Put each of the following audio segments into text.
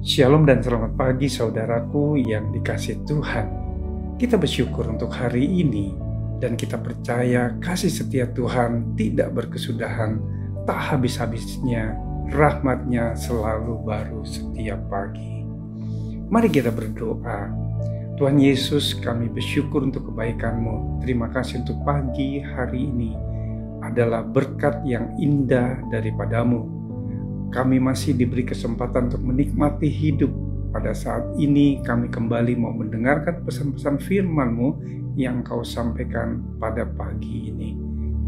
Shalom dan selamat pagi saudaraku yang dikasihi Tuhan. Kita bersyukur untuk hari ini dan kita percaya kasih setia Tuhan tidak berkesudahan, tak habis-habisnya, rahmat-Nya selalu baru setiap pagi. Mari kita berdoa. Tuhan Yesus, kami bersyukur untuk kebaikan-Mu. Terima kasih untuk pagi hari ini adalah berkat yang indah daripada-Mu. Kami masih diberi kesempatan untuk menikmati hidup. Pada saat ini kami kembali mau mendengarkan pesan-pesan firman-Mu yang Kau sampaikan pada pagi ini.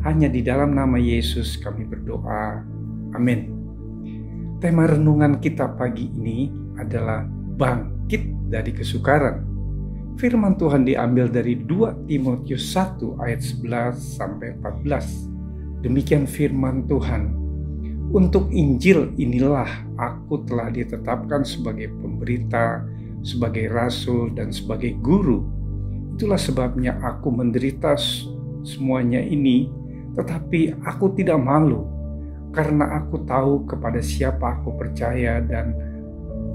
Hanya di dalam nama Yesus kami berdoa. Amin. Tema renungan kita pagi ini adalah bangkit dari kesukaran. Firman Tuhan diambil dari 2 Timotius 1 ayat 11 sampai 14. Demikian firman Tuhan. Untuk Injil inilah aku telah ditetapkan sebagai pemberita, sebagai rasul, dan sebagai guru. Itulah sebabnya aku menderita semuanya ini, tetapi aku tidak malu, karena aku tahu kepada siapa aku percaya dan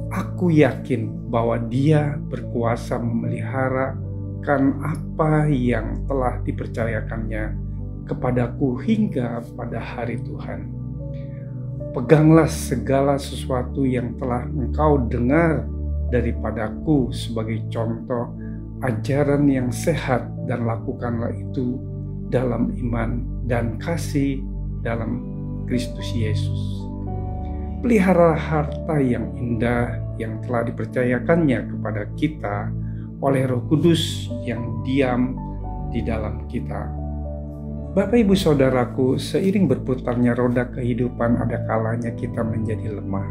aku yakin bahwa Dia berkuasa memeliharakan apa yang telah dipercayakannya kepadaku hingga pada hari Tuhan. Peganglah segala sesuatu yang telah engkau dengar daripadaku sebagai contoh ajaran yang sehat, dan lakukanlah itu dalam iman dan kasih dalam Kristus Yesus. Pelihara harta yang indah yang telah dipercayakannya kepada kita oleh Roh Kudus yang diam di dalam kita. Bapak Ibu Saudaraku, seiring berputarnya roda kehidupan ada kalanya kita menjadi lemah.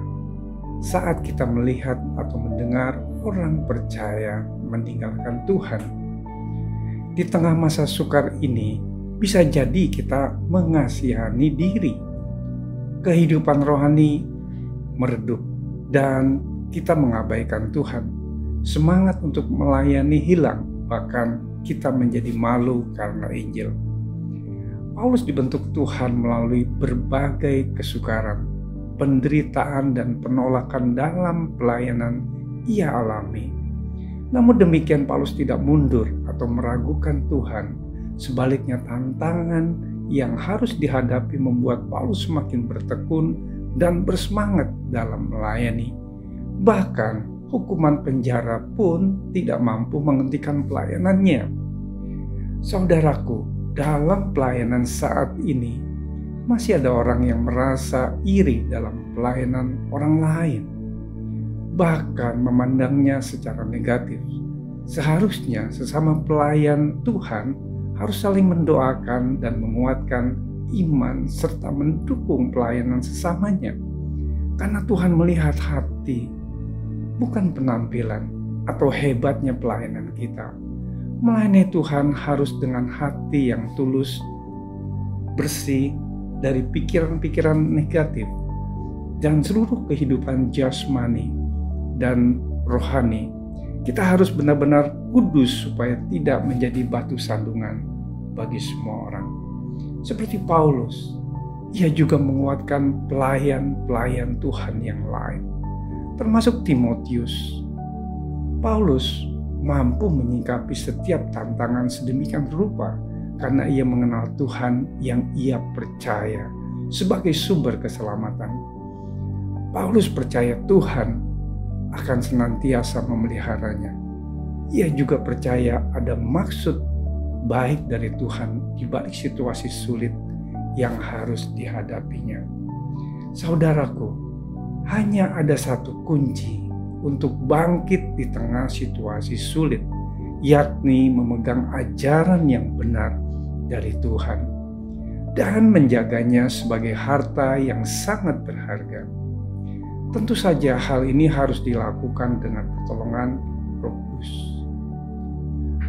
Saat kita melihat atau mendengar orang percaya meninggalkan Tuhan. Di tengah masa sukar ini, bisa jadi kita mengasihani diri. Kehidupan rohani meredup dan kita mengabaikan Tuhan. Semangat untuk melayani hilang, bahkan kita menjadi malu karena Injil. Paulus dibentuk Tuhan melalui berbagai kesukaran, penderitaan, dan penolakan dalam pelayanan ia alami. Namun demikian Paulus tidak mundur atau meragukan Tuhan. Sebaliknya tantangan yang harus dihadapi membuat Paulus semakin bertekun dan bersemangat dalam melayani. Bahkan hukuman penjara pun tidak mampu menghentikan pelayanannya. Saudaraku, dalam pelayanan saat ini, masih ada orang yang merasa iri dalam pelayanan orang lain, bahkan memandangnya secara negatif. Seharusnya sesama pelayan Tuhan harus saling mendoakan dan menguatkan iman serta mendukung pelayanan sesamanya, karena Tuhan melihat hati, bukan penampilan atau hebatnya pelayanan kita. Melayani Tuhan harus dengan hati yang tulus, bersih dari pikiran-pikiran negatif, dan seluruh kehidupan jasmani dan rohani. Kita harus benar-benar kudus supaya tidak menjadi batu sandungan bagi semua orang. Seperti Paulus, ia juga menguatkan pelayan-pelayan Tuhan yang lain, termasuk Timotius. Paulus mampu menyikapi setiap tantangan sedemikian rupa karena ia mengenal Tuhan yang ia percaya sebagai sumber keselamatan. Paulus percaya Tuhan akan senantiasa memeliharanya. Ia juga percaya ada maksud baik dari Tuhan di balik situasi sulit yang harus dihadapinya. Saudaraku, hanya ada satu kunci untuk bangkit di tengah situasi sulit, yakni memegang ajaran yang benar dari Tuhan dan menjaganya sebagai harta yang sangat berharga. Tentu saja hal ini harus dilakukan dengan pertolongan Roh Kudus.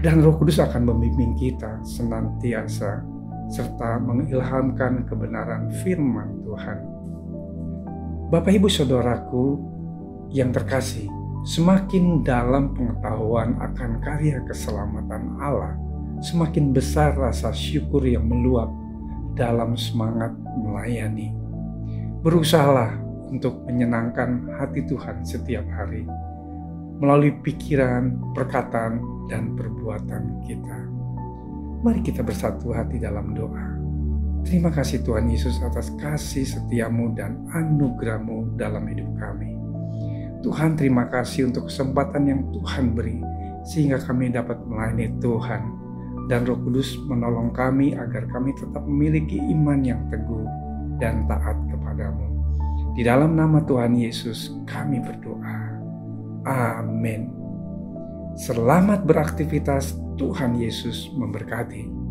Dan Roh Kudus akan membimbing kita senantiasa serta mengilhamkan kebenaran firman Tuhan. Bapak Ibu Saudaraku yang terkasih, semakin dalam pengetahuan akan karya keselamatan Allah, semakin besar rasa syukur yang meluap dalam semangat melayani. Berusahalah untuk menyenangkan hati Tuhan setiap hari melalui pikiran, perkataan, dan perbuatan kita. Mari kita bersatu hati dalam doa. Terima kasih Tuhan Yesus atas kasih setiamu dan anugerah-Mu dalam hidup kami. Tuhan, terima kasih untuk kesempatan yang Tuhan beri sehingga kami dapat melayani Tuhan, dan Roh Kudus menolong kami agar kami tetap memiliki iman yang teguh dan taat kepadamu. Di dalam nama Tuhan Yesus kami berdoa. Amin. Selamat beraktivitas. Tuhan Yesus memberkati.